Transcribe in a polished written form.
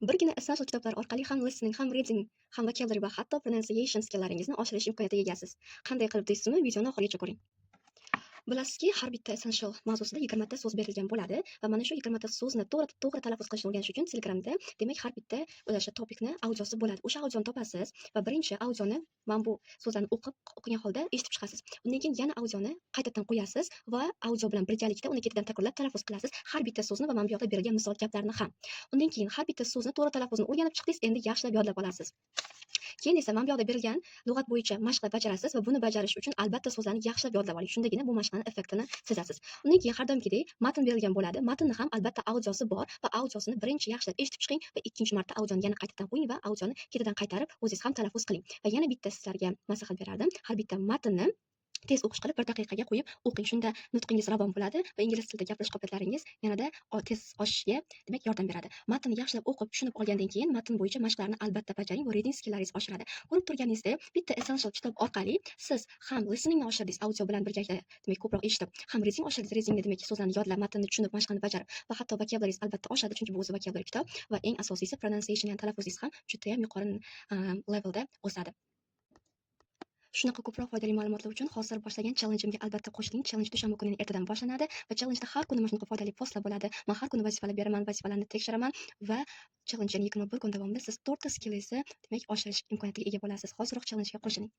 Birgina Essential kitoblar orqali ham listening, ham reading, ham vocabulary va hatto pronunciation skilllaringizni oshirish imkoniyatiga egasiz. Qanday qilib deysizmi? Videoni oxirigacha ko'ring. Bilasizki, har bitta Essential mavzusida 20 ta so'z berilgan bo'ladi va mana shu 20 ta so'zni to'g'ri talaffuz qilishni o'rganish uchun Telegramda, demak, har bitta o'sha topikni audiosi bo'ladi. O'sha audioni topasiz va birinchi audioni mana bu so'zlarni o'qigan holda eshitib chiqasiz. Undan keyin yana audioni qaytadan qo'yasiz va audio bilan birgalikda uni ketidan takrorlab talaffuz qilasiz. Har bitta so'zni va mana bu yoqda berilgan misol gaplarni ham. Undan keyin har bitta so'zni to'g'ri talaffuzni o'rganib chiqdingiz, endi yaxshilab yodlab olasiz. Keyin esa mana bu yoqda berilgan lug'at bo'yicha mashqlar bajarasiz va buni bajarish uchun albatta so'zlarni yaxshilab yodlab oling. Shundagina bu mashqning effektini sezasiz. Undan keyin har doimgidek matn berilgan bo'ladi. Matnni ham albatta audiosi bor va audiosini birinchi yaxshilab eshitib chiqing va ikkinchi marta audioni yana qaytadan qo'ying va audioni ketidan qaytarib o'zingiz ham talaffuz qiling. Va yana bitta sizlarga maslahat berardim. Har bitta matnni tez o'qish qilib 1 daqiqaga qo'yib o'qing. Shunda nutqingiz ravon bo'ladi va ingliz tilida gapirish qobiliyatlaringiz yanada tez oshishiga demak yordam beradi. Matnni yaxshilab o'qib, tushunib olgandan keyin matn bo'yicha mashqlarni albatta bajaring va reading skilllaringiz oshiradi. Ko'rib turganingizdek, bitta Essential kitob orqali siz ham listeningni oshirdingiz, audio bilan birgalikda demak ko'proq eshitib, ham reading oshirdingiz, readingni demak so'zlarni yodlab, matnni tushunib, mashqni bajarib va hatto vocabularingiz albatta oshadi, chunki bu o'zi vocabulary kitob va eng asosiysi pronunciation, ya'ni talaffuzingiz ham juda ham yuqori levelda o'sadi. Shunaqa ko'proq foydali ma'lumotlar uchun hozir boshlagan challengeimga albatta qo'shiling. Challenge dushanba kuni ertadan boshlanadi va challengeda har kuni mana shunaqa foydali postlar bo'ladi. Men har kuni vazifalar beraman, vazifalarni tekshiraman va challenge, ya'ni 21 kun davomida siz 4 ta skillingizni demak oshirish imkoniyatiga ega bo'lasiz. Hoziroq challengega qo'shiling.